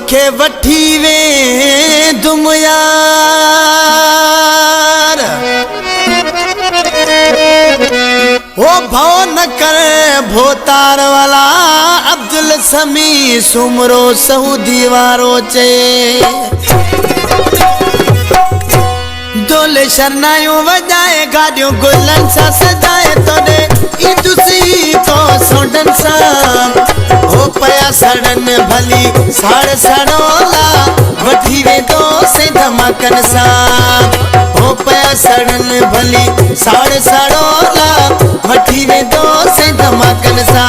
के वठी वे दुम यार ओ भव न करे भोतार वाला अब्दुल समी सुमरो सऊदी वारो चे डोले शरनायूं वजाए गाड़ियों गुलन सा सजाए तोड़े इदुसी को सोडन सा हो पया सड़न भली साड़ सड़ोला वठी वे दो से धमाकन सा हो पया सड़न भली साड़ सड़ोला वठी वे दो से धमाकन सा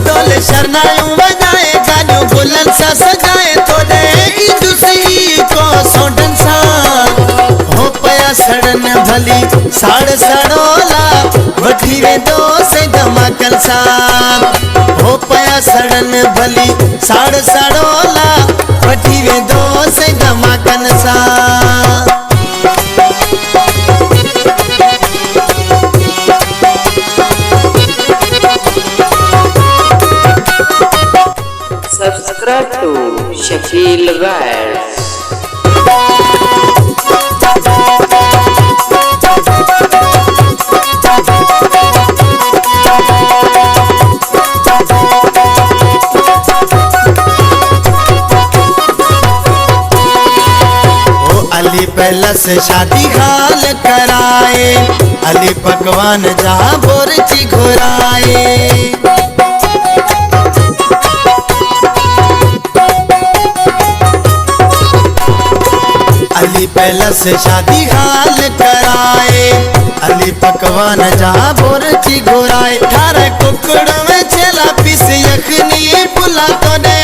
डोले शरनायूं वजाए गाड़ियों गुलन सा सजाए तोड़े इदुसी को सोडन सा हो पया सड़न भली साड़ सड़ोला वठी वे दो से धमाकन सा हो पया सड़न भली साड़ सड़ोला वठी वे दो से धमाकन सा Subscribe to Shakil Rides. Ali पहला से शादी हाल कराए अली पकवान जहाँ बोरची घुराए अली पहला से शादी हाल कराए अली पकवान जहाँ बोरची घुराए 18 कुकड़ में चला पीस यखनी पुला तो दे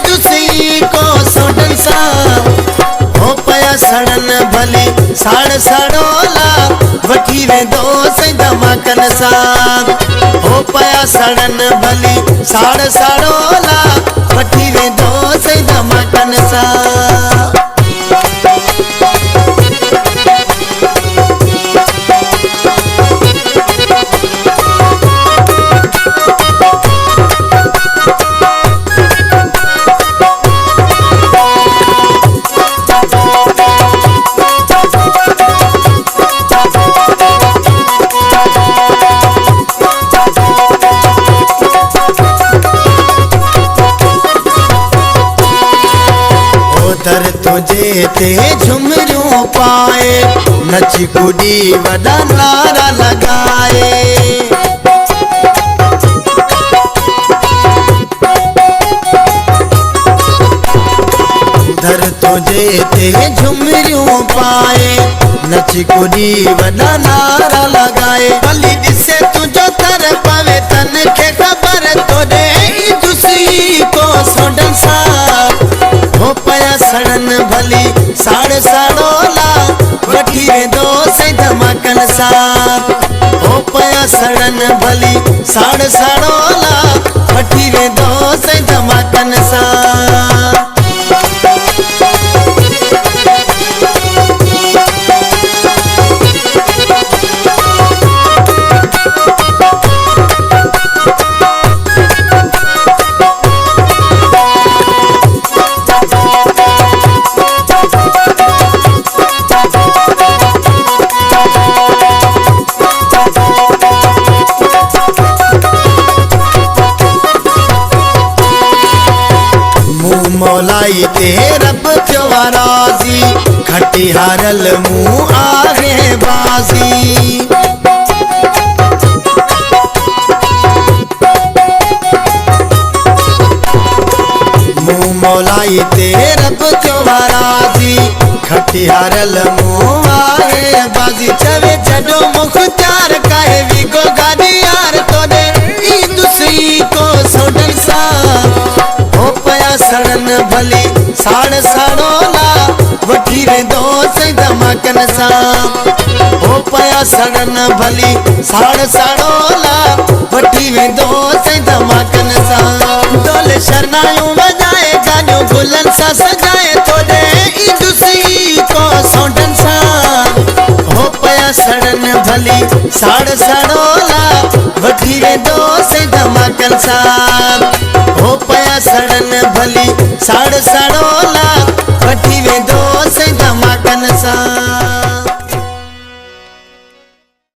दूसरी को सोडन सा हो पया सड़न भली साड़ सड़ोला वठी वे दो से धमाकन सा हो पया सड़न भली साड़ सड़ोला वठी वे दो से धमाकन सा दर तुझे ते झुमरियों पाए नची कुड़ी वड़ा नारा लगाए दर तुझे ते झुमरियों पाए नची कुड़ी वड़ा नारा लगाए भली जिसे तुझो तर पावे तन के खबर तोड़े दूसरी को सोडन सा हो पया सड़न भली साड़ सड़ोला वठी वे दो से धमाकन सा हो पया सड़न भली साड़ सड़ोला वठी वे दो से धमाकन सा मौलाई ते रब चवराजी खटी हारल मुँह आगे बाजी मुँह मौलाई ते रब चवराजी खटी तिहारल मुआ है बाजी चवे जडो मुख्तार काहे विगो गाड़ी यार तोड़े ई दूसरी को सोडन सा हो पया सड़न भली साड़ साड़ोला वठी वे दो से धमाकन सा हो पया सड़न भली साड़ साड़ोला वठी वे दो से धमाकन सा डोले शरनायूं बजाए गानियों गुलन सा सजाए तोड़े ई दूसरी को सोडन सा हो पया सड़न भली साड़ साड़ोला वठी वे दो से धमाकन सा हो पया सड़न भली साड़ साड़ोला